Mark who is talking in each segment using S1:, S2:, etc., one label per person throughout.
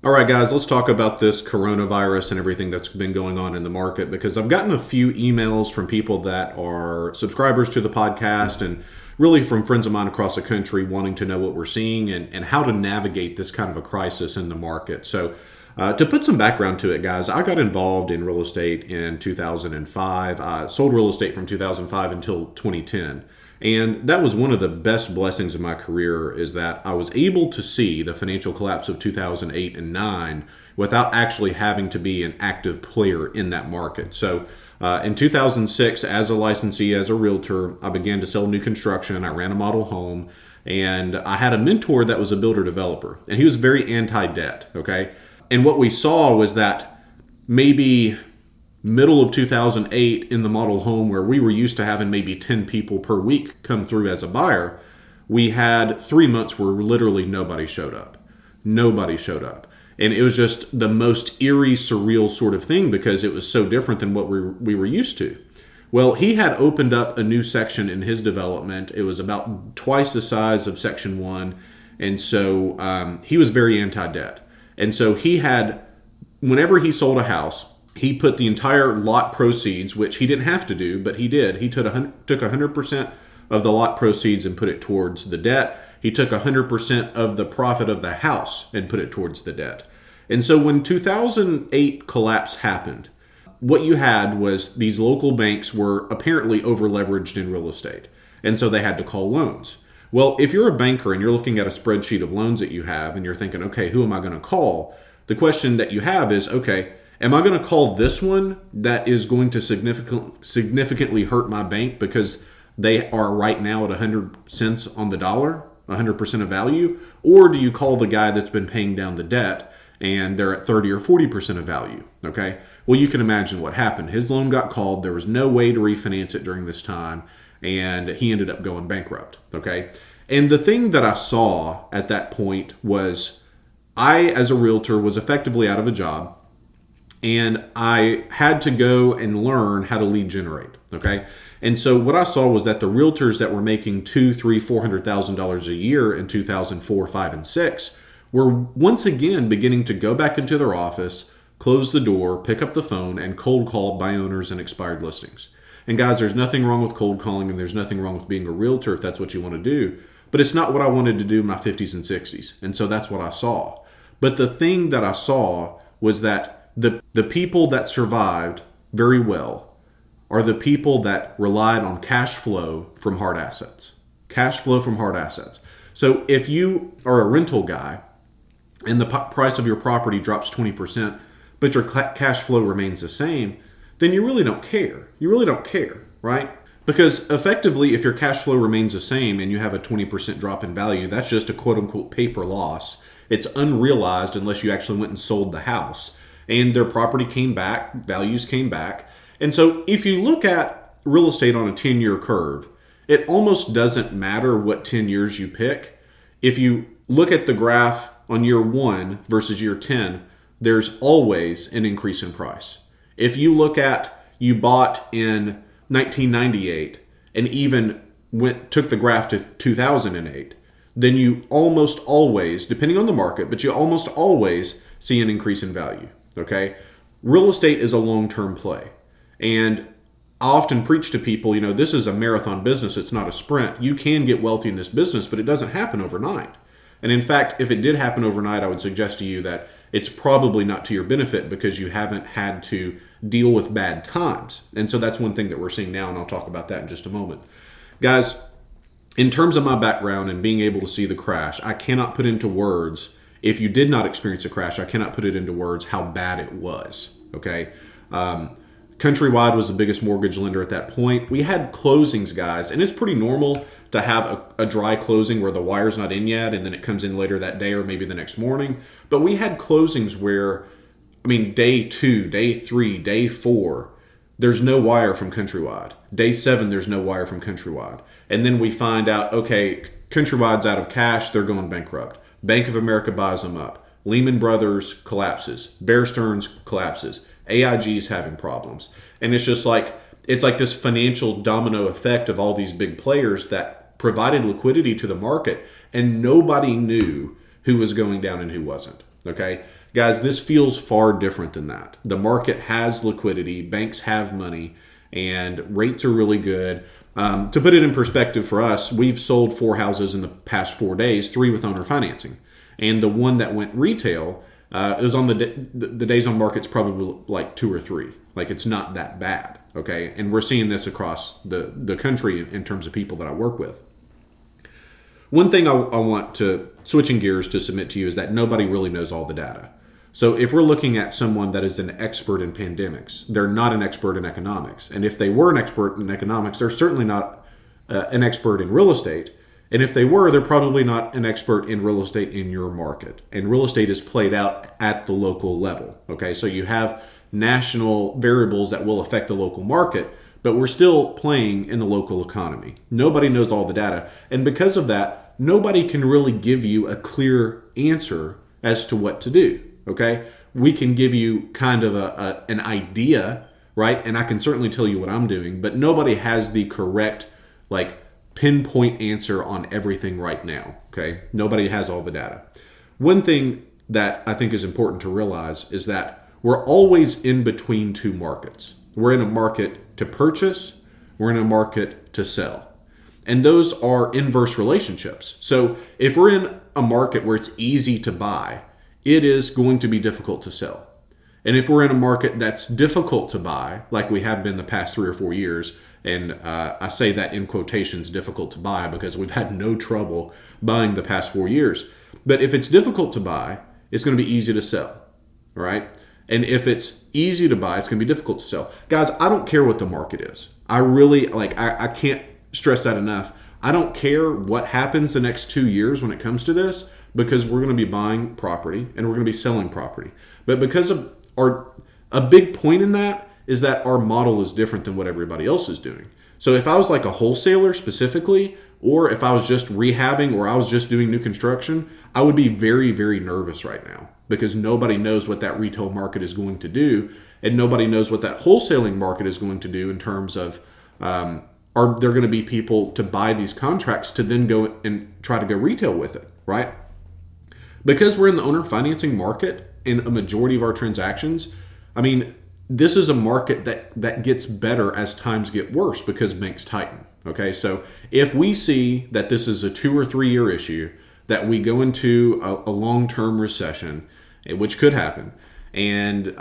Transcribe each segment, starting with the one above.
S1: All right, guys, let's talk about this coronavirus and everything that's been going on in the market because I've gotten a few emails from people that are subscribers to the podcast and really from friends of mine across the country wanting to know what we're seeing and how to navigate this kind of a crisis in the market. So, to put some background to it, guys, I got involved in real estate in 2005. I sold real estate from 2005 until 2010. And that was one of the best blessings of my career is that I was able to see the financial collapse of 2008 and 9 without actually having to be an active player in that market. So in 2006, as a licensee, as a realtor, I began to sell new construction. I ran a model home and I had a mentor that was a builder developer and he was very anti-debt. Okay. And what we saw was that maybe middle of 2008 in the model home where we were used to having maybe 10 people per week come through as a buyer, we had 3 months where literally nobody showed up. Nobody showed up. And it was just the most eerie, surreal sort of thing because it was so different than what we were used to. Well, he had opened up a new section in his development. It was about twice the size of Section 1. And so he was very anti-debt. And so he had, whenever he sold a house, he put the entire lot proceeds, which he didn't have to do, but he did. He took 100% of the lot proceeds and put it towards the debt. He took 100% of the profit of the house and put it towards the debt. And so when 2008 collapse happened, what you had was these local banks were apparently over leveraged in real estate. And so they had to call loans. Well, if you're a banker and you're looking at a spreadsheet of loans that you have and you're thinking, okay, who am I going to call? The question that you have is, okay, am I going to call this one that is going to significantly hurt my bank because they are right now at 100 cents on the dollar, 100% of value? Or do you call the guy that's been paying down the debt and they're at 30 or 40% of value? Okay. Well, you can imagine what happened. His loan got called. There was no way to refinance it during this time. And he ended up going bankrupt. Okay. And the thing that I saw at that point was I, as a realtor, was effectively out of a job. And I had to go and learn how to lead generate. Okay. And so what I saw was that the realtors that were making $200,000, $300,000, $400,000 a year in 2004, 5, and 6 were once again beginning to go back into their office, close the door, pick up the phone, and cold call buy owners and expired listings. And guys, there's nothing wrong with cold calling and there's nothing wrong with being a realtor if that's what you want to do. But it's not what I wanted to do in my 50s and 60s. And so that's what I saw. But the thing that I saw was that the people that survived very well are the people that relied on cash flow from hard assets. Cash flow from hard assets. So if you are a rental guy and the price of your property drops 20%, but your cash flow remains the same, then you really don't care. You really don't care, right? Because effectively, if your cash flow remains the same and you have a 20% drop in value, that's just a quote unquote paper loss. It's unrealized unless you actually went and sold the house. And their property came back, values came back. And so if you look at real estate on a 10-year curve, it almost doesn't matter what 10 years you pick. If you look at the graph on year 1 versus year 10, there's always an increase in price. If you look at you bought in 1998 and even took the graph to 2008, then you almost always, depending on the market, but you almost always see an increase in value. Okay? Real estate is a long-term play. And I often preach to people, this is a marathon business. It's not a sprint. You can get wealthy in this business, but it doesn't happen overnight. And in fact, if it did happen overnight, I would suggest to you that it's probably not to your benefit because you haven't had to deal with bad times. And so that's one thing that we're seeing now, and I'll talk about that in just a moment. Guys, in terms of my background and being able to see the crash, I cannot put into words, if you did not experience a crash, I cannot put it into words how bad it was, okay? Countrywide was the biggest mortgage lender at that point. We had closings, guys, and it's pretty normal to have a dry closing where the wire's not in yet and then it comes in later that day or maybe the next morning. But we had closings where, day 2, day 3, day 4, there's no wire from Countrywide. Day 7, there's no wire from Countrywide. And then we find out, okay, Countrywide's out of cash, they're going bankrupt. Bank of America buys them up. Lehman Brothers collapses. Bear Stearns collapses. AIG's having problems. And it's just like, it's like this financial domino effect of all these big players that provided liquidity to the market and nobody knew who was going down and who wasn't. Okay. Guys, this feels far different than that. The market has liquidity, banks have money, and rates are really good. To put it in perspective for us, we've sold 4 houses in the past 4 days, 3 with owner financing. And the one that went retail is on the days on market's probably like 2 or 3. Like, it's not that bad, okay? And we're seeing this across the country in terms of people that I work with. One thing I want to, switching gears, to submit to you is that nobody really knows all the data. So if we're looking at someone that is an expert in pandemics, they're not an expert in economics. And if they were an expert in economics, they're certainly not an expert in real estate. And if they were, they're probably not an expert in real estate in your market. And real estate is played out at the local level. Okay, so you have national variables that will affect the local market, but we're still playing in the local economy. Nobody knows all the data. And because of that, nobody can really give you a clear answer as to what to do. Okay, we can give you kind of an idea, right? And I can certainly tell you what I'm doing, but nobody has the correct, like, pinpoint answer on everything right now. Okay, nobody has all the data. One thing that I think is important to realize is that we're always in between 2 markets. We're in a market to purchase, we're in a market to sell. And those are inverse relationships. So if we're in a market where it's easy to buy, it is going to be difficult to sell. And if we're in a market that's difficult to buy, like we have been the past 3 or 4 years, and I say that in quotations, difficult to buy, because we've had no trouble buying the past 4 years. But if it's difficult to buy, it's going to be easy to sell, all right? And if it's easy to buy, it's going to be difficult to sell. Guys, I don't care what the market is. I really, I can't stress that enough. I don't care what happens the next 2 years when it comes to this, because we're going to be buying property and we're going to be selling property. But because of a big point in that is that our model is different than what everybody else is doing. So if I was like a wholesaler specifically, or if I was just rehabbing, or I was just doing new construction, I would be very, very nervous right now, because nobody knows what that retail market is going to do, and nobody knows what that wholesaling market is going to do in terms of, are there going to be people to buy these contracts to then go and try to go retail with it, right? Because we're in the owner financing market in a majority of our transactions, I mean, this is a market that gets better as times get worse because banks tighten. Okay, so if we see that this is a 2 or 3 year issue, that we go into a long-term recession, which could happen, and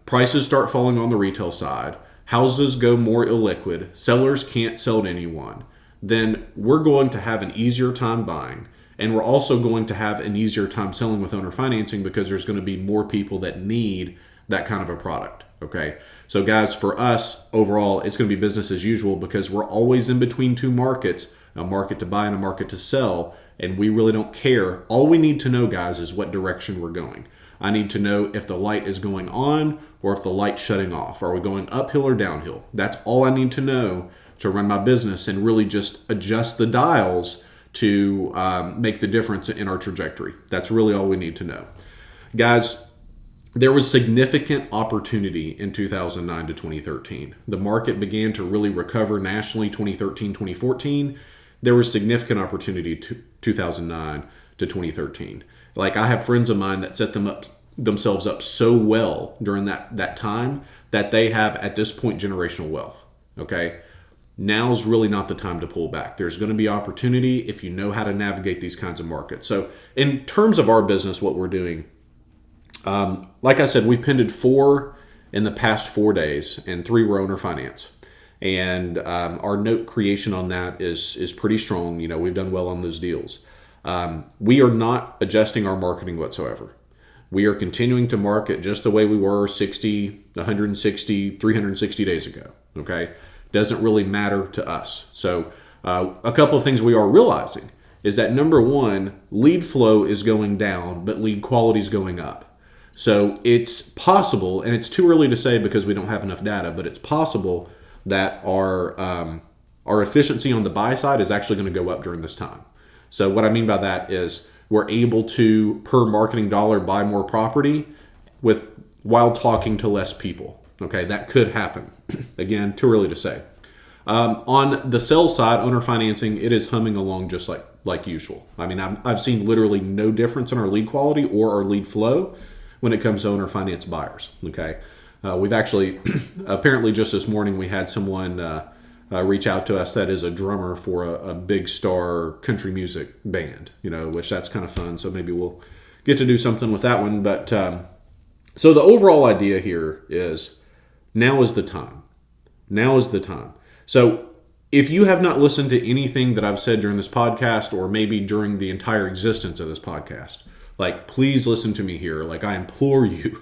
S1: prices start falling on the retail side, houses go more illiquid, sellers can't sell to anyone, then we're going to have an easier time buying. And we're also going to have an easier time selling with owner financing, because there's going to be more people that need that kind of a product. Okay. So guys, for us overall, it's going to be business as usual, because we're always in between 2 markets, a market to buy and a market to sell. And we really don't care. All we need to know, guys, is what direction we're going. I need to know if the light is going on or if the light's shutting off. Are we going uphill or downhill? That's all I need to know to run my business and really just adjust the dials to make the difference in our trajectory. That's really all we need to know. Guys, there was significant opportunity in 2009 to 2013. The market began to really recover nationally 2013, 2014. There was significant opportunity to 2009 to 2013. Like, I have friends of mine that set themselves up so well during that time that they have, at this point, generational wealth. Okay? Now's really not the time to pull back. There's going to be opportunity if you know how to navigate these kinds of markets. So in terms of our business, what we're doing, like I said, we've pended 4 in the past 4 days, and 3 were owner finance. And our note creation on that is pretty strong. You know, we've done well on those deals. We are not adjusting our marketing whatsoever. We are continuing to market just the way we were 60, 160, 360 days ago. Okay? Doesn't really matter to us. So a couple of things we are realizing is that, number one, lead flow is going down, but lead quality is going up. So it's possible, and it's too early to say because we don't have enough data, but it's possible that our efficiency on the buy side is actually going to go up during this time. So what I mean by that is we're able to, per marketing dollar, buy more property while talking to less people. Okay, that could happen. Again, too early to say. On the sell side, owner financing, it is humming along just like usual. I mean, I've seen literally no difference in our lead quality or our lead flow. when it comes to owner finance buyers. Okay. We've actually, apparently just this morning, we had someone reach out to us that is a drummer for a big star country music band, which that's kind of fun. So maybe we'll get to do something with that one. But so the overall idea here is now is the time. Now is the time. So if you have not listened to anything that I've said during this podcast, or maybe during the entire existence of this podcast, please listen to me here. I implore you,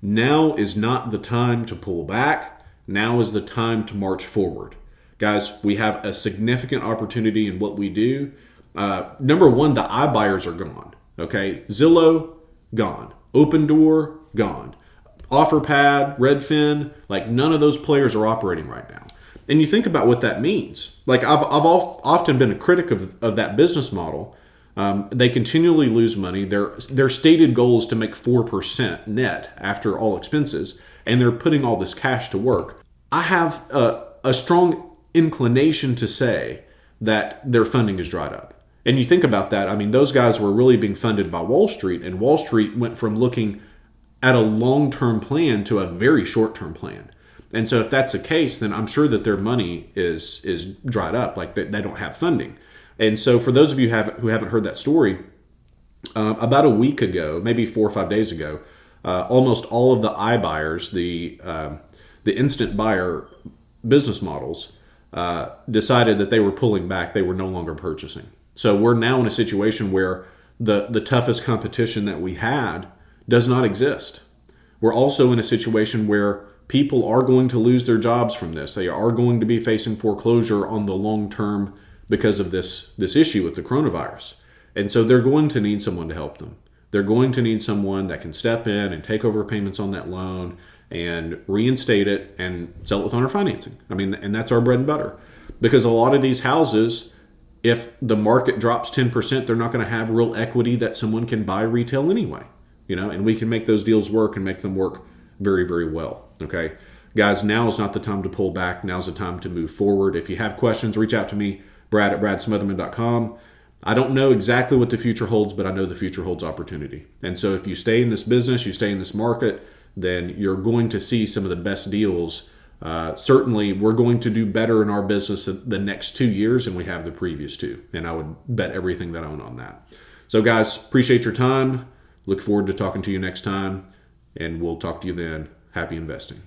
S1: now is not the time to pull back. Now is the time to march forward. Guys, we have a significant opportunity in what we do. Number one, the iBuyers are gone. Okay, Zillow, gone. Opendoor, gone. OfferPad, Redfin, none of those players are operating right now. And you think about what that means. I've often been a critic of that business model. They continually lose money. Their stated goal is to make 4% net after all expenses, and they're putting all this cash to work. I have a strong inclination to say that their funding is dried up. And you think about that, those guys were really being funded by Wall Street, and Wall Street went from looking at a long-term plan to a very short-term plan. And so if that's the case, then I'm sure that their money is dried up, they don't have funding. And so for those of you who haven't heard that story, about a week ago, maybe 4 or 5 days ago, almost all of the iBuyers, the instant buyer business models, decided that they were pulling back. They were no longer purchasing. So we're now in a situation where the toughest competition that we had does not exist. We're also in a situation where people are going to lose their jobs from this. They are going to be facing foreclosure on the long term because of this issue with the coronavirus. And so they're going to need someone to help them. They're going to need someone that can step in and take over payments on that loan and reinstate it and sell it with owner financing. And that's our bread and butter. Because a lot of these houses, if the market drops 10%, they're not going to have real equity that someone can buy retail anyway. And we can make those deals work and make them work very, very well. Okay. Guys, now is not the time to pull back. Now's the time to move forward. If you have questions, reach out to me, brad@bradsmotherman.com. I don't know exactly what the future holds, but I know the future holds opportunity. And so if you stay in this business, you stay in this market, then you're going to see some of the best deals. Certainly, we're going to do better in our business the next 2 years than we have the previous 2. And I would bet everything that I own on that. So guys, appreciate your time. Look forward to talking to you next time. And we'll talk to you then. Happy investing.